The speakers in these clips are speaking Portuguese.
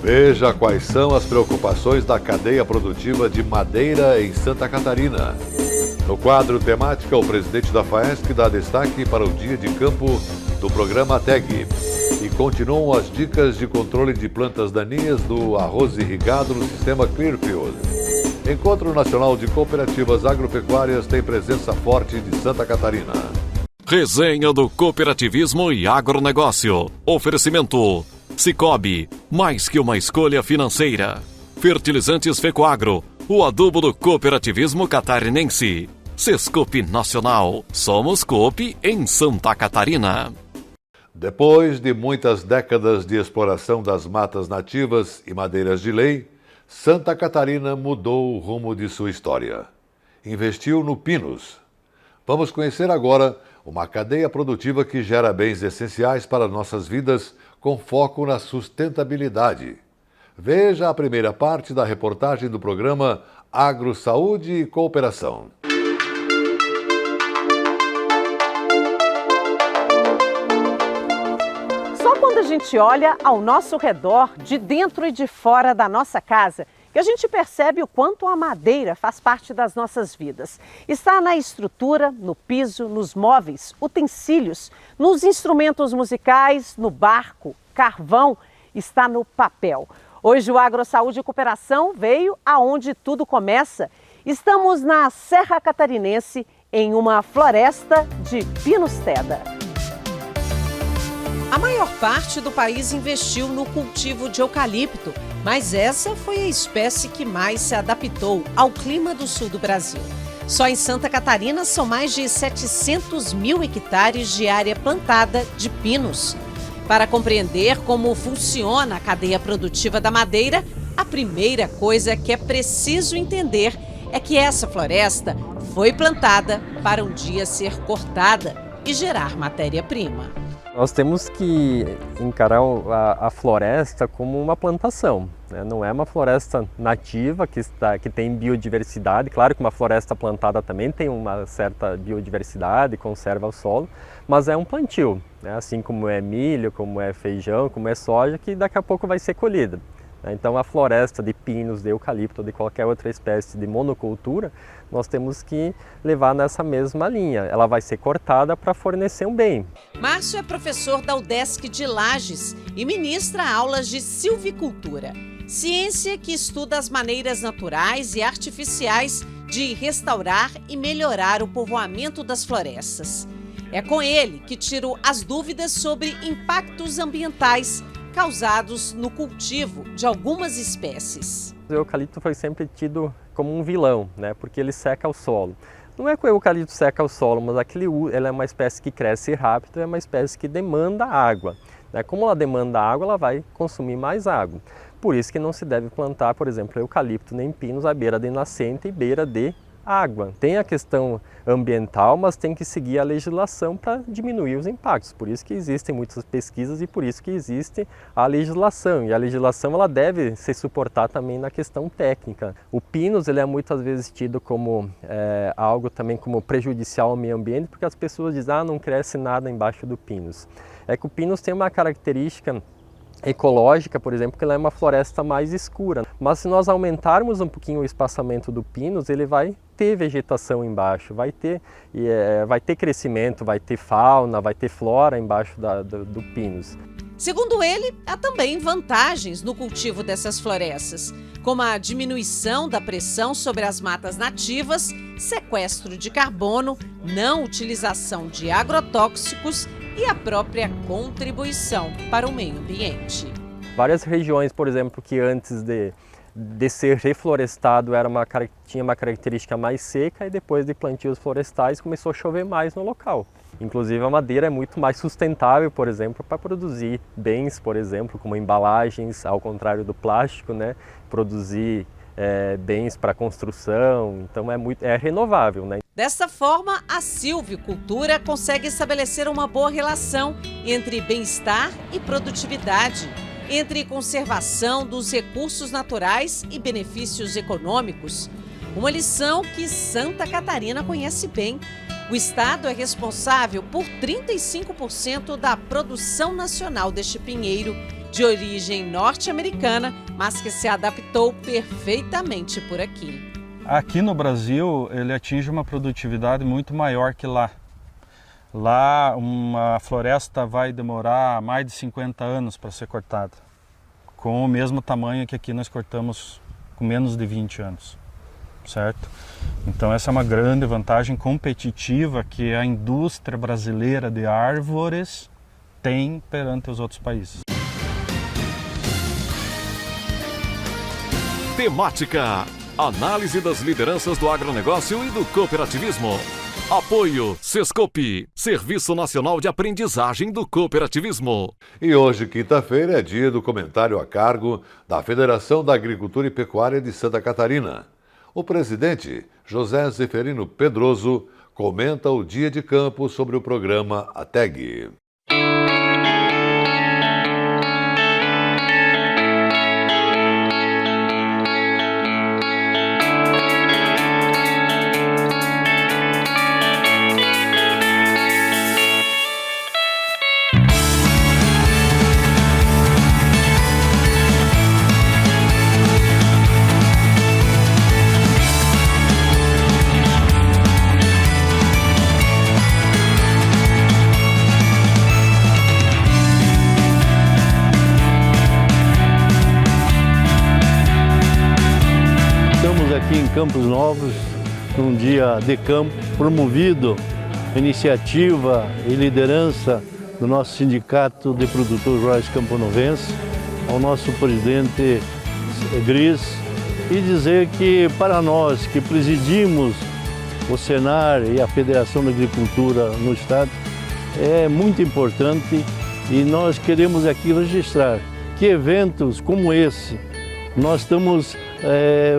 Veja quais são as preocupações da cadeia produtiva de madeira em Santa Catarina. No quadro Temática, o presidente da FAESC dá destaque para o dia de campo do programa TEG. E continuam as dicas de controle de plantas daninhas do arroz irrigado no sistema Clearfield. Encontro Nacional de Cooperativas Agropecuárias tem presença forte de Santa Catarina. Resenha do Cooperativismo e Agronegócio. Oferecimento Sicoob, mais que uma escolha financeira. Fertilizantes Fecoagro, o adubo do cooperativismo catarinense. Sescope Nacional, somos Coop em Santa Catarina. Depois de muitas décadas de exploração das matas nativas e madeiras de lei, Santa Catarina mudou o rumo de sua história. Investiu no Pinus. Vamos conhecer agora uma cadeia produtiva que gera bens essenciais para nossas vidas com foco na sustentabilidade. Veja a primeira parte da reportagem do programa Agro, Saúde e Cooperação. Só quando a gente olha ao nosso redor, de dentro e de fora da nossa casa, que a gente percebe o quanto a madeira faz parte das nossas vidas. Está na estrutura, no piso, nos móveis, utensílios, nos instrumentos musicais, no barco, carvão, está no papel. Hoje o Agro, Saúde e Cooperação veio aonde tudo começa. Estamos na Serra Catarinense, em uma floresta de pinus-teda. A maior parte do país investiu no cultivo de eucalipto, mas essa foi a espécie que mais se adaptou ao clima do sul do Brasil. Só em Santa Catarina são mais de 700 mil hectares de área plantada de pinos. Para compreender como funciona a cadeia produtiva da madeira, a primeira coisa que é preciso entender é que essa floresta foi plantada para um dia ser cortada e gerar matéria-prima. Nós temos que encarar a floresta como uma plantação, né? Não é uma floresta nativa que tem biodiversidade. Claro que uma floresta plantada também tem uma certa biodiversidade, conserva o solo, mas é um plantio, né? Assim como é milho, como é feijão, como é soja, que daqui a pouco vai ser colhida. Então a floresta de pinos, de eucalipto, de qualquer outra espécie de monocultura, nós temos que levar nessa mesma linha. Ela vai ser cortada para fornecer um bem. Márcio é professor da UDESC de Lages e ministra aulas de silvicultura, ciência que estuda as maneiras naturais e artificiais de restaurar e melhorar o povoamento das florestas. É com ele que tiro as dúvidas sobre impactos ambientais causados no cultivo de algumas espécies. O eucalipto foi sempre tido como um vilão, né? Porque ele seca o solo. Não é que o eucalipto seca o solo, mas ele é uma espécie que cresce rápido, é uma espécie que demanda água, né? Como ela demanda água, ela vai consumir mais água. Por isso que não se deve plantar, por exemplo, eucalipto nem pinos à beira de nascente e beira de água. Tem a questão ambiental, mas tem que seguir a legislação para diminuir os impactos. Por isso que existem muitas pesquisas e por isso que existe a legislação. E a legislação ela deve se suportar também na questão técnica. O pinus ele é muitas vezes tido como algo também como prejudicial ao meio ambiente, porque as pessoas dizem, não cresce nada embaixo do pinus. É que o pinus tem uma característica ecológica, por exemplo, que ela é uma floresta mais escura. Mas se nós aumentarmos um pouquinho o espaçamento do pinus, ele vai ter vegetação embaixo, vai ter crescimento, vai ter fauna, vai ter flora embaixo do pinus. Segundo ele, há também vantagens no cultivo dessas florestas, como a diminuição da pressão sobre as matas nativas, sequestro de carbono, não utilização de agrotóxicos e a própria contribuição para o meio ambiente. Várias regiões, por exemplo, que antes de ser reflorestado tinha uma característica mais seca e depois de plantios florestais começou a chover mais no local. Inclusive a madeira é muito mais sustentável, por exemplo, para produzir bens, por exemplo, como embalagens, ao contrário do plástico, né? Produzir bens para construção, então é renovável, né? Dessa forma, a silvicultura consegue estabelecer uma boa relação entre bem-estar e produtividade, entre conservação dos recursos naturais e benefícios econômicos. Uma lição que Santa Catarina conhece bem. O estado é responsável por 35% da produção nacional deste pinheiro de origem norte-americana, mas que se adaptou perfeitamente por aqui. Aqui no Brasil, ele atinge uma produtividade muito maior que lá. Lá, uma floresta vai demorar mais de 50 anos para ser cortada, com o mesmo tamanho que aqui nós cortamos com menos de 20 anos, certo? Então essa é uma grande vantagem competitiva que a indústria brasileira de árvores tem perante os outros países. Temática: análise das lideranças do agronegócio e do cooperativismo. Apoio Sescope, Serviço Nacional de Aprendizagem do Cooperativismo. E hoje, quinta-feira, é dia do comentário a cargo da Federação da Agricultura e Pecuária de Santa Catarina. O presidente, José Zeferino Pedroso, comenta o dia de campo sobre o programa ATEG. Aqui em Campos Novos, num dia de campo, promovido iniciativa e liderança do nosso Sindicato de Produtores Rurais Camponovenses, ao nosso presidente Gris, e dizer que para nós que presidimos o Senar e a Federação da Agricultura no Estado, é muito importante e nós queremos aqui registrar que eventos como esse nós estamos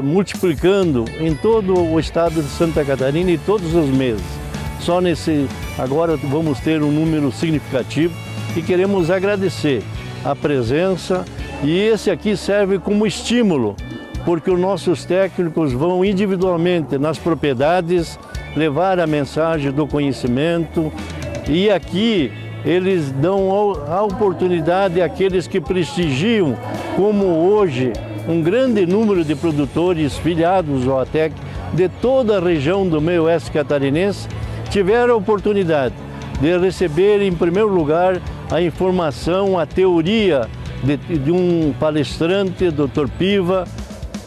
multiplicando em todo o estado de Santa Catarina e todos os meses. Só agora vamos ter um número significativo e queremos agradecer a presença, e esse aqui serve como estímulo, porque os nossos técnicos vão individualmente nas propriedades levar a mensagem do conhecimento, e aqui eles dão a oportunidade àqueles que prestigiam, como hoje um grande número de produtores filiados ao ATEG de toda a região do meio oeste catarinense tiveram a oportunidade de receber, em primeiro lugar, a informação, a teoria de um palestrante, Dr. Piva,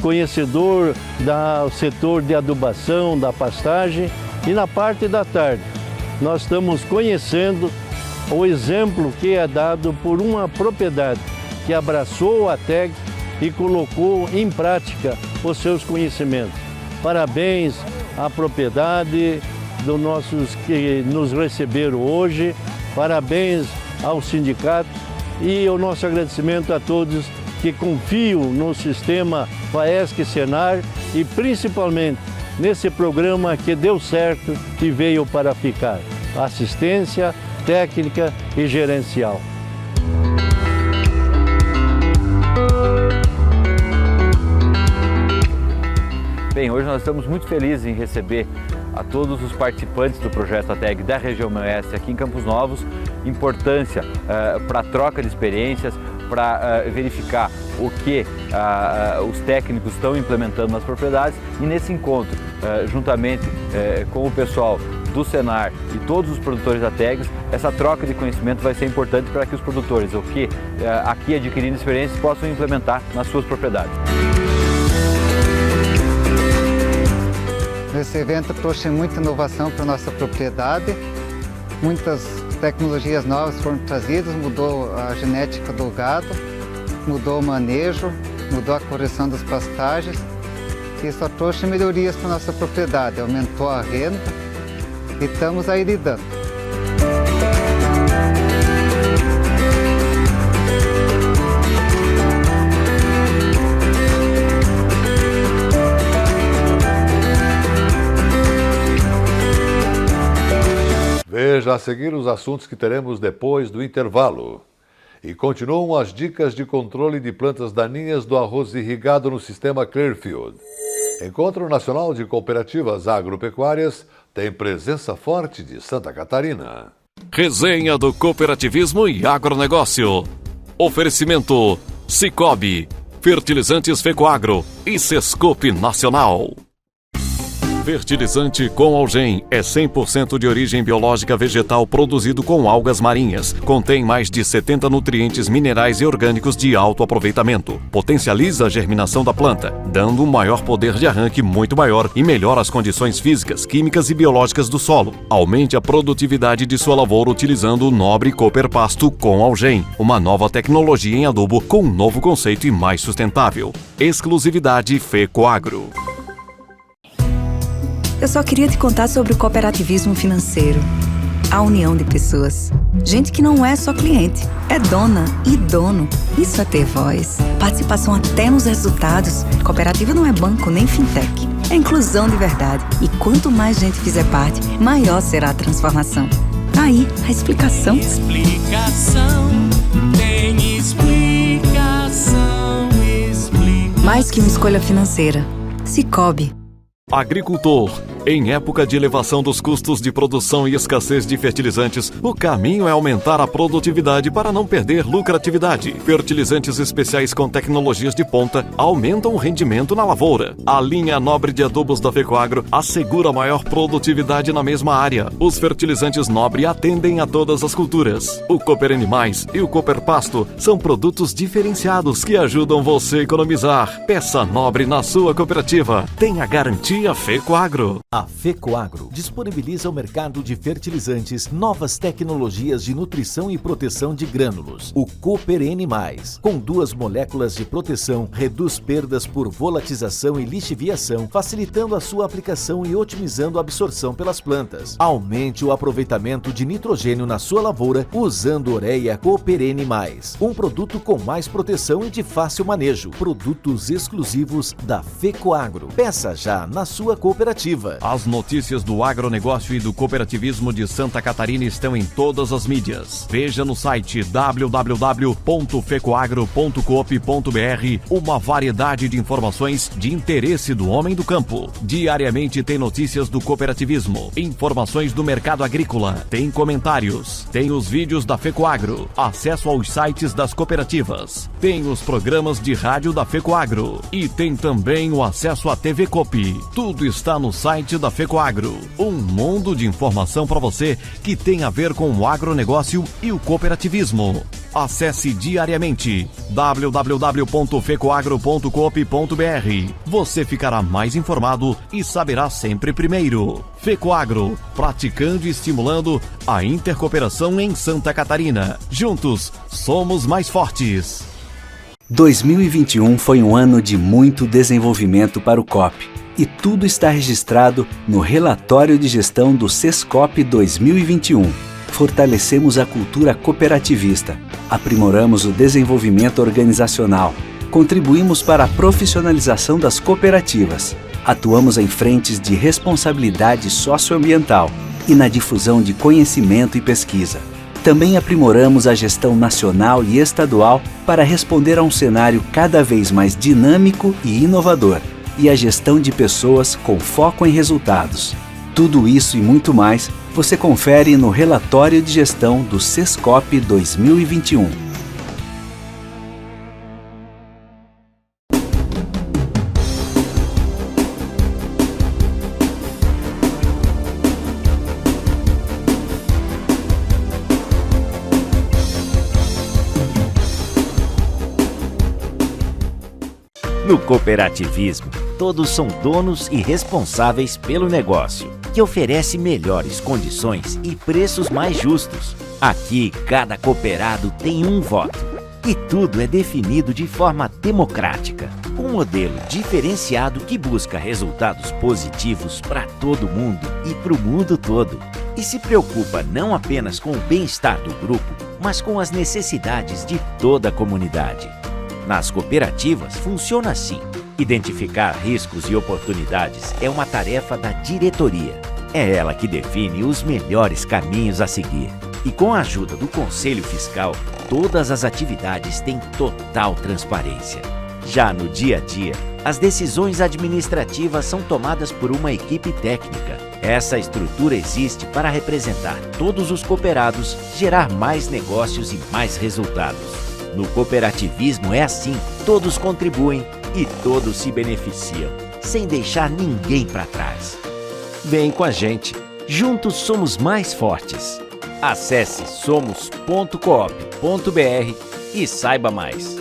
conhecedor do setor de adubação, da pastagem, e na parte da tarde nós estamos conhecendo o exemplo que é dado por uma propriedade que abraçou o ATEG e colocou em prática os seus conhecimentos. Parabéns à propriedade dos nossos que nos receberam hoje, parabéns ao sindicato e o nosso agradecimento a todos que confiam no sistema FAESC-Senar e principalmente nesse programa que deu certo e veio para ficar. Assistência técnica e gerencial. Bem, hoje nós estamos muito felizes em receber a todos os participantes do projeto ATEG da região oeste aqui em Campos Novos. Importância para a troca de experiências, para verificar o que os técnicos estão implementando nas propriedades, e nesse encontro, juntamente com o pessoal do Senar e todos os produtores da ATEG, essa troca de conhecimento vai ser importante para que os produtores, o que aqui adquirindo experiências, possam implementar nas suas propriedades. Esse evento trouxe muita inovação para a nossa propriedade, muitas tecnologias novas foram trazidas, mudou a genética do gado, mudou o manejo, mudou a correção das pastagens, e só trouxe melhorias para a nossa propriedade, aumentou a renda e estamos aí lidando. Veja a seguir os assuntos que teremos depois do intervalo. E continuam as dicas de controle de plantas daninhas do arroz irrigado no sistema Clearfield. Encontro Nacional de Cooperativas Agropecuárias tem presença forte de Santa Catarina. Resenha do Cooperativismo e Agronegócio. Oferecimento Sicoob, Fertilizantes Fecoagro e Sescope Nacional. Fertilizante com Algem é 100% de origem biológica vegetal produzido com algas marinhas. Contém mais de 70 nutrientes minerais e orgânicos de alto aproveitamento. Potencializa a germinação da planta, dando um maior poder de arranque muito maior e melhora as condições físicas, químicas e biológicas do solo. Aumente a produtividade de sua lavoura utilizando o nobre Cooper Pasto com Algem, uma nova tecnologia em adubo com um novo conceito e mais sustentável. Exclusividade Fecoagro. Eu só queria te contar sobre o cooperativismo financeiro. A união de pessoas. Gente que não é só cliente, é dona e dono. Isso é ter voz. Participação até nos resultados. Cooperativa não é banco nem fintech. É inclusão de verdade. E quanto mais gente fizer parte, maior será a transformação. Aí, a explicação. Tem explicação. Mais que uma escolha financeira. Sicoob. Agricultor. Em época de elevação dos custos de produção e escassez de fertilizantes, o caminho é aumentar a produtividade para não perder lucratividade. Fertilizantes especiais com tecnologias de ponta aumentam o rendimento na lavoura. A linha nobre de adubos da Fecoagro assegura maior produtividade na mesma área. Os fertilizantes nobre atendem a todas as culturas. O Cooper Animais e o Cooper Pasto são produtos diferenciados que ajudam você a economizar. Peça nobre na sua cooperativa. Tenha garantia Fecoagro. A Fecoagro disponibiliza ao mercado de fertilizantes novas tecnologias de nutrição e proteção de grânulos. O Cooper N+, com 2 moléculas de proteção, reduz perdas por volatização e lixiviação, facilitando a sua aplicação e otimizando a absorção pelas plantas. Aumente o aproveitamento de nitrogênio na sua lavoura usando Ureia Cooper N+, um produto com mais proteção e de fácil manejo. Produtos exclusivos da Fecoagro. Peça já na sua cooperativa. As notícias do agronegócio e do cooperativismo de Santa Catarina estão em todas as mídias. Veja no site www.fecoagro.coop.br uma variedade de informações de interesse do homem do campo. Diariamente tem notícias do cooperativismo, informações do mercado agrícola, tem comentários, tem os vídeos da Fecoagro, acesso aos sites das cooperativas, tem os programas de rádio da Fecoagro e tem também o acesso à TV Coop. Tudo está no site da Fecoagro, um mundo de informação para você que tem a ver com o agronegócio e o cooperativismo. Acesse diariamente www.fecoagro.coop.br. Você ficará mais informado e saberá sempre primeiro. Fecoagro, praticando e estimulando a intercooperação em Santa Catarina. Juntos, somos mais fortes. 2021 foi um ano de muito desenvolvimento para o COP. E tudo está registrado no relatório de gestão do Sescope 2021. Fortalecemos a cultura cooperativista, aprimoramos o desenvolvimento organizacional, contribuímos para a profissionalização das cooperativas, atuamos em frentes de responsabilidade socioambiental e na difusão de conhecimento e pesquisa. Também aprimoramos a gestão nacional e estadual para responder a um cenário cada vez mais dinâmico e inovador, e a gestão de pessoas com foco em resultados. Tudo isso e muito mais você confere no relatório de gestão do Sescope 2021. No cooperativismo, todos são donos e responsáveis pelo negócio, que oferece melhores condições e preços mais justos. Aqui, cada cooperado tem um voto e tudo é definido de forma democrática. Um modelo diferenciado que busca resultados positivos para todo mundo e para o mundo todo. E se preocupa não apenas com o bem-estar do grupo, mas com as necessidades de toda a comunidade. Nas cooperativas funciona assim. Identificar riscos e oportunidades é uma tarefa da diretoria. É ela que define os melhores caminhos a seguir. E com a ajuda do Conselho Fiscal, todas as atividades têm total transparência. Já no dia a dia, as decisões administrativas são tomadas por uma equipe técnica. Essa estrutura existe para representar todos os cooperados, gerar mais negócios e mais resultados. No cooperativismo é assim, todos contribuem e todos se beneficiam, sem deixar ninguém para trás. Vem com a gente, juntos somos mais fortes. Acesse somos.coop.br e saiba mais.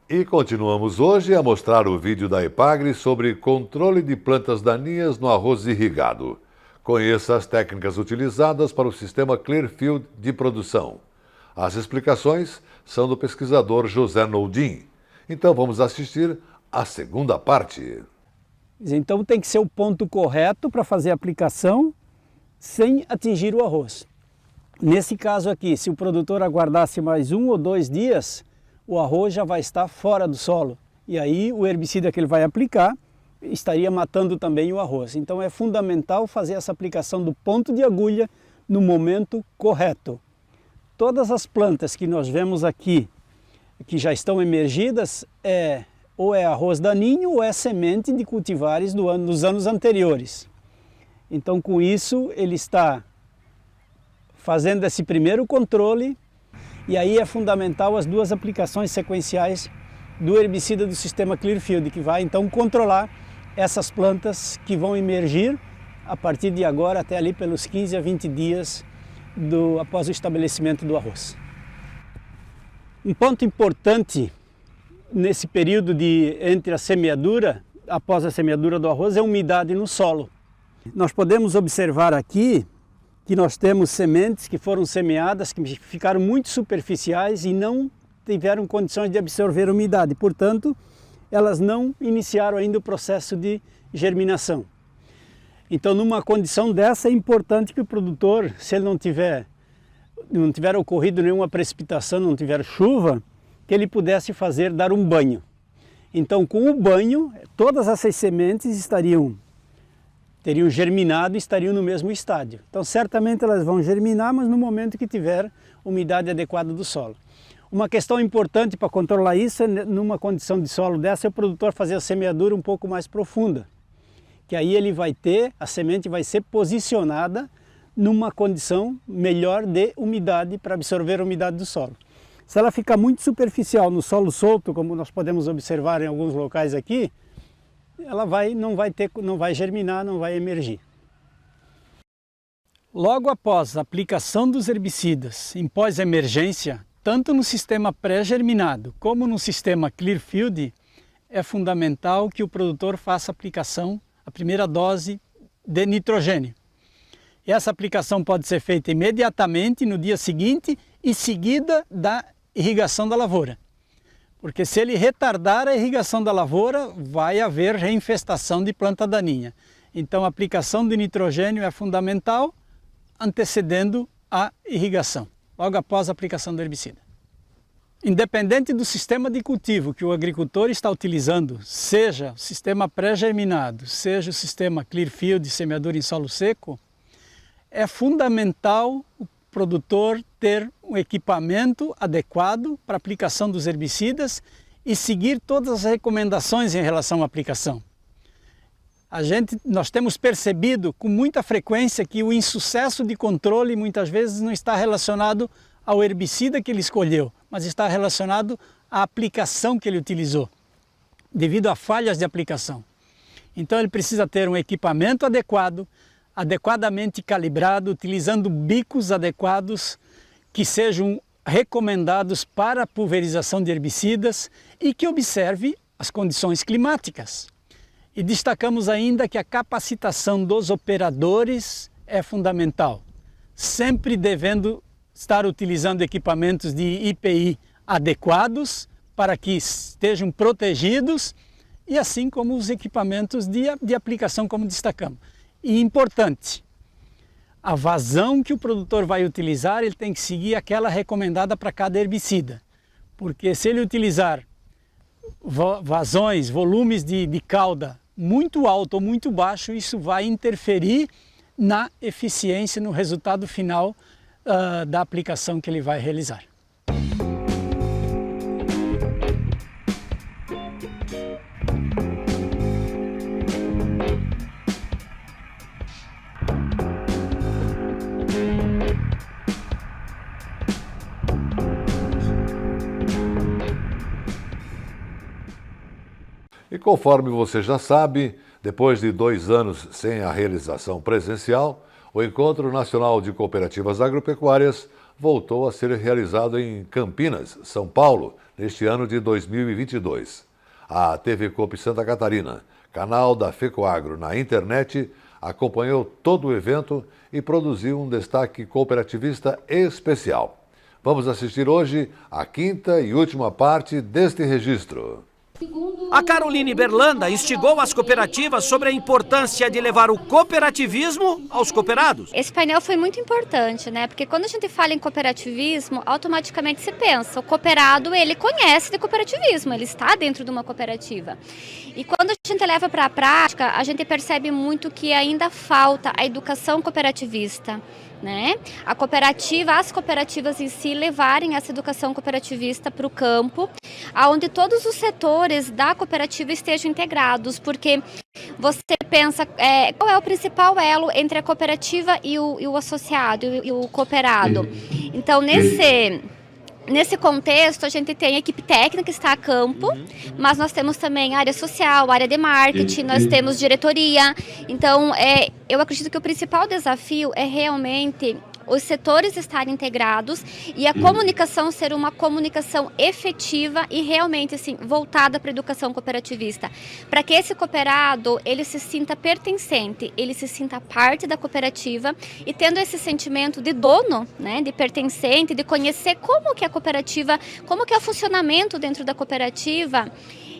E continuamos hoje a mostrar o vídeo da Epagre sobre controle de plantas daninhas no arroz irrigado. Conheça as técnicas utilizadas para o sistema Clearfield de produção. As explicações são do pesquisador José Noldim. Então vamos assistir à segunda parte. Então tem que ser o ponto correto para fazer a aplicação sem atingir o arroz. Nesse caso aqui, se o produtor aguardasse mais 1 ou 2 dias, o arroz já vai estar fora do solo. E aí o herbicida que ele vai aplicar estaria matando também o arroz. Então é fundamental fazer essa aplicação do ponto de agulha no momento correto. Todas as plantas que nós vemos aqui, que já estão emergidas, ou é arroz daninho ou é semente de cultivares dos anos anteriores. Então com isso ele está fazendo esse primeiro controle e aí é fundamental as 2 aplicações sequenciais do herbicida do sistema Clearfield, que vai então controlar essas plantas que vão emergir a partir de agora até ali pelos 15 a 20 dias após o estabelecimento do arroz. Um ponto importante nesse período entre a semeadura, após a semeadura do arroz, é a umidade no solo. Nós podemos observar aqui que nós temos sementes que foram semeadas, que ficaram muito superficiais e não tiveram condições de absorver umidade. Portanto, elas não iniciaram ainda o processo de germinação. Então, numa condição dessa, é importante que o produtor, se ele não tiver ocorrido nenhuma precipitação, não tiver chuva, que ele pudesse dar um banho. Então, com o banho, todas essas sementes teriam germinado e estariam no mesmo estádio. Então, certamente elas vão germinar, mas no momento que tiver umidade adequada do solo. Uma questão importante para controlar isso é, numa condição de solo dessa, é o produtor fazer a semeadura um pouco mais profunda. Que aí a semente vai ser posicionada numa condição melhor de umidade, para absorver a umidade do solo. Se ela ficar muito superficial no solo solto, como nós podemos observar em alguns locais aqui, ela não vai germinar, não vai emergir. Logo após a aplicação dos herbicidas em pós-emergência, tanto no sistema pré-germinado como no sistema Clearfield, é fundamental que o produtor faça a primeira dose de nitrogênio. E essa aplicação pode ser feita imediatamente no dia seguinte e seguida da irrigação da lavoura. Porque se ele retardar a irrigação da lavoura, vai haver reinfestação de planta daninha. Então a aplicação de nitrogênio é fundamental, antecedendo a irrigação, logo após a aplicação do herbicida. Independente do sistema de cultivo que o agricultor está utilizando, seja o sistema pré-germinado, seja o sistema Clearfield, semeadura em solo seco, é fundamental o produtor ter um equipamento adequado para a aplicação dos herbicidas e seguir todas as recomendações em relação à aplicação. Nós temos percebido com muita frequência que o insucesso de controle muitas vezes não está relacionado ao herbicida que ele escolheu, mas está relacionado à aplicação que ele utilizou, devido a falhas de aplicação. Então ele precisa ter um equipamento adequado, adequadamente calibrado, utilizando bicos adequados que sejam recomendados para a pulverização de herbicidas e que observe as condições climáticas. E destacamos ainda que a capacitação dos operadores é fundamental, sempre devendo estar utilizando equipamentos de IPI adequados para que estejam protegidos e assim como os equipamentos de aplicação, como destacamos. E importante, a vazão que o produtor vai utilizar, ele tem que seguir aquela recomendada para cada herbicida, porque se ele utilizar vazões, volumes de cauda muito alto ou muito baixo, isso vai interferir na eficiência, no resultado final da aplicação que ele vai realizar. E conforme você já sabe, depois de 2 anos sem a realização presencial, o Encontro Nacional de Cooperativas Agropecuárias voltou a ser realizado em Campinas, São Paulo, neste ano de 2022. A TV Coop Santa Catarina, canal da FECOAGRO na internet, acompanhou todo o evento e produziu um destaque cooperativista especial. Vamos assistir hoje a 5ª e última parte deste registro. A Caroline Berlanda instigou as cooperativas sobre a importância de levar o cooperativismo aos cooperados. Esse painel foi muito importante, né? Porque quando a gente fala em cooperativismo, automaticamente se pensa, o cooperado, ele conhece de cooperativismo, ele está dentro de uma cooperativa. E quando a gente leva para a prática, a gente percebe muito que ainda falta a educação cooperativista. Né? As cooperativas em si levarem essa educação cooperativista para o campo, onde todos os setores da cooperativa estejam integrados, porque você pensa qual é o principal elo entre a cooperativa e o associado e o cooperado. Então, nesse contexto, a gente tem a equipe técnica que está a campo, mas nós temos também a área social, a área de marketing, nós temos diretoria. Então, eu acredito que o principal desafio é realmente os setores estarem integrados e a comunicação ser uma comunicação efetiva e realmente assim, voltada para a educação cooperativista. Para que esse cooperado ele se sinta pertencente, ele se sinta parte da cooperativa e tendo esse sentimento de dono, né, de pertencente, de conhecer como que a cooperativa, como que é o funcionamento dentro da cooperativa,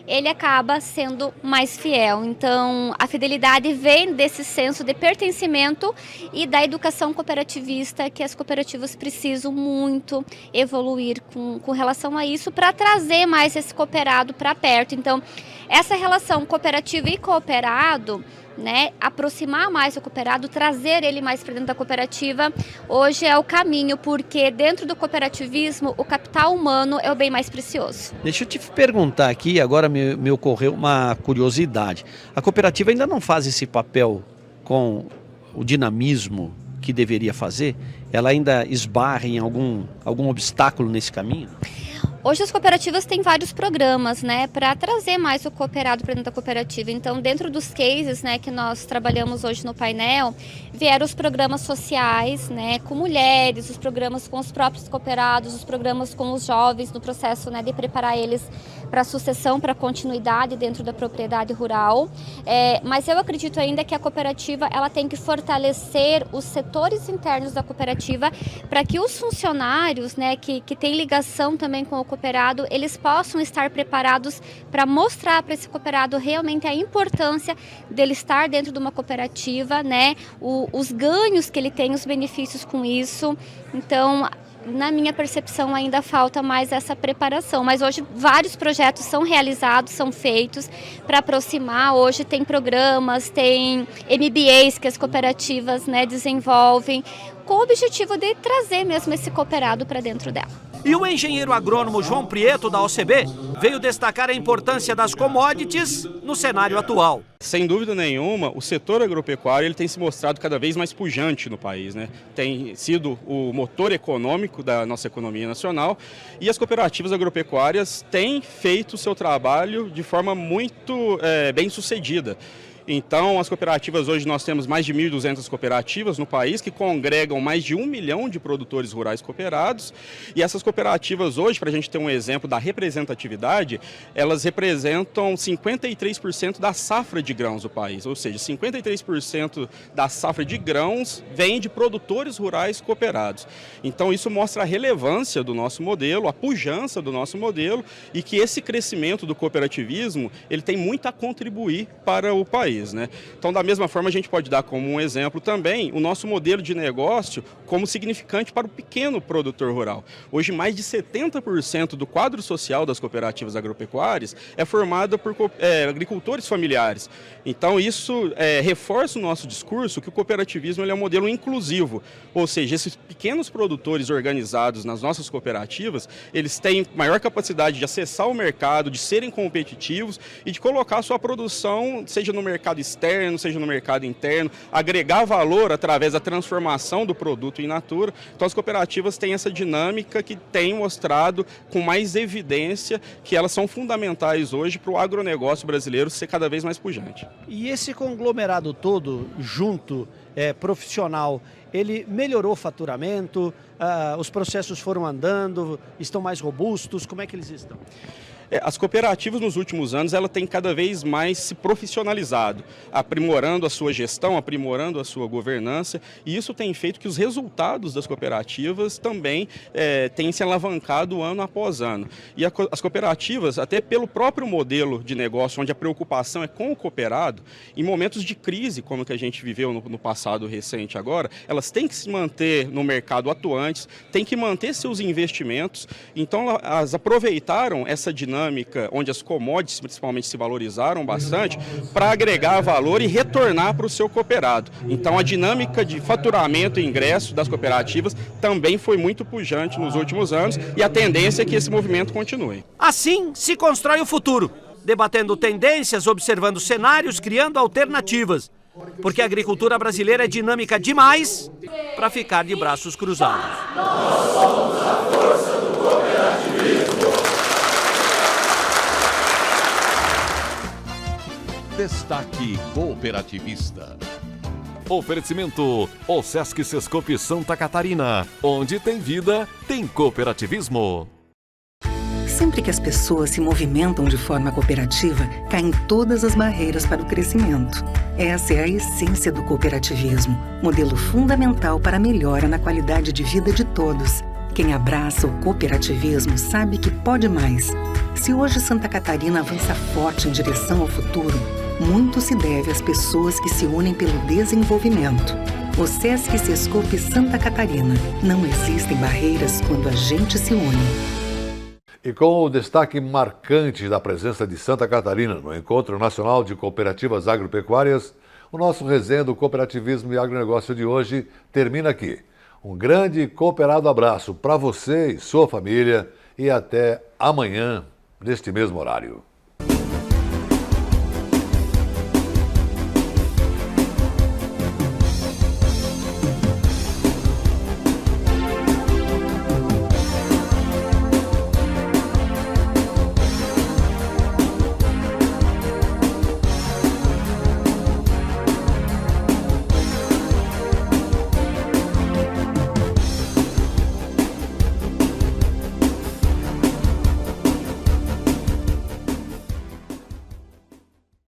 ele acaba sendo mais fiel. Então, a fidelidade vem desse senso de pertencimento e da educação cooperativista que as cooperativas precisam muito evoluir com relação a isso para trazer mais esse cooperado para perto. Então, essa relação cooperativa e cooperado, né, aproximar mais o cooperado, trazer ele mais para dentro da cooperativa, hoje é o caminho, porque dentro do cooperativismo o capital humano é o bem mais precioso. Deixa eu te perguntar aqui, agora me ocorreu uma curiosidade. A cooperativa ainda não faz esse papel com o dinamismo que deveria fazer? Ela ainda esbarra em algum obstáculo nesse caminho? Hoje as cooperativas têm vários programas, né, para trazer mais o cooperado para dentro da cooperativa. Então, dentro dos cases, né, que nós trabalhamos hoje no painel, vieram os programas sociais, né, com mulheres, os programas com os próprios cooperados, os programas com os jovens no processo, né, de preparar eles para a sucessão, para a continuidade dentro da propriedade rural. Mas eu acredito ainda que a cooperativa ela tem que fortalecer os setores internos da cooperativa para que os funcionários, né, que têm ligação também com o cooperado, eles possam estar preparados para mostrar para esse cooperado realmente a importância dele estar dentro de uma cooperativa, né, os ganhos que ele tem, os benefícios com isso. Então, na minha percepção, ainda falta mais essa preparação, mas hoje vários projetos são realizados, são feitos para aproximar. Hoje tem programas, tem MBAs que as cooperativas, né, desenvolvem com o objetivo de trazer mesmo esse cooperado para dentro dela. E o engenheiro agrônomo João Prieto, da OCB, veio destacar a importância das commodities no cenário atual. Sem dúvida nenhuma, o setor agropecuário ele tem se mostrado cada vez mais pujante no país, né? Tem sido o motor econômico da nossa economia nacional e as cooperativas agropecuárias têm feito o seu trabalho de forma muito bem sucedida. Então, as cooperativas, hoje nós temos mais de 1.200 cooperativas no país que congregam mais de 1 milhão de produtores rurais cooperados. E essas cooperativas hoje, para a gente ter um exemplo da representatividade, elas representam 53% da safra de grãos do país. Ou seja, 53% da safra de grãos vem de produtores rurais cooperados. Então, isso mostra a relevância do nosso modelo, a pujança do nosso modelo e que esse crescimento do cooperativismo, ele tem muito a contribuir para o país. Né? Então, da mesma forma, a gente pode dar como um exemplo também o nosso modelo de negócio como significante para o pequeno produtor rural. Hoje, mais de 70% do quadro social das cooperativas agropecuárias é formado por agricultores familiares. Então, isso reforça o nosso discurso que o cooperativismo ele é um modelo inclusivo, ou seja, esses pequenos produtores organizados nas nossas cooperativas, eles têm maior capacidade de acessar o mercado, de serem competitivos e de colocar a sua produção, seja no mercado mercado externo, seja no mercado interno, agregar valor através da transformação do produto in natura. Então as cooperativas têm essa dinâmica que tem mostrado com mais evidência que elas são fundamentais hoje para o agronegócio brasileiro ser cada vez mais pujante. E esse conglomerado todo, junto, profissional, ele melhorou o faturamento, os processos foram andando, estão mais robustos, como é que eles estão? As cooperativas nos últimos anos ela tem cada vez mais se profissionalizado, aprimorando a sua gestão, aprimorando a sua governança, e isso tem feito que os resultados das cooperativas também tenham se alavancado ano após ano. E as cooperativas, até pelo próprio modelo de negócio, onde a preocupação é com o cooperado, em momentos de crise, como que a gente viveu no passado recente agora, elas têm que se manter no mercado atuantes, têm que manter seus investimentos, então elas aproveitaram essa dinâmica onde as commodities principalmente se valorizaram bastante para agregar valor e retornar para o seu cooperado. Então a dinâmica de faturamento e ingresso das cooperativas também foi muito pujante nos últimos anos e a tendência é que esse movimento continue. Assim se constrói o futuro, debatendo tendências, observando cenários, criando alternativas. Porque a agricultura brasileira é dinâmica demais para ficar de braços cruzados. Nós somos a força do cooperativismo. Destaque Cooperativista. Oferecimento: o Sesc Sescope Santa Catarina. Onde tem vida, tem cooperativismo. Sempre que as pessoas se movimentam de forma cooperativa, caem todas as barreiras para o crescimento. Essa é a essência do cooperativismo, modelo fundamental para a melhora na qualidade de vida de todos. Quem abraça o cooperativismo sabe que pode mais. Se hoje Santa Catarina avança forte em direção ao futuro, muito se deve às pessoas que se unem pelo desenvolvimento. O Sesc Sescope Santa Catarina. Não existem barreiras quando a gente se une. E com o destaque marcante da presença de Santa Catarina no Encontro Nacional de Cooperativas Agropecuárias, o nosso resenha do Cooperativismo e Agronegócio de hoje termina aqui. Um grande e cooperado abraço para você e sua família e até amanhã, neste mesmo horário.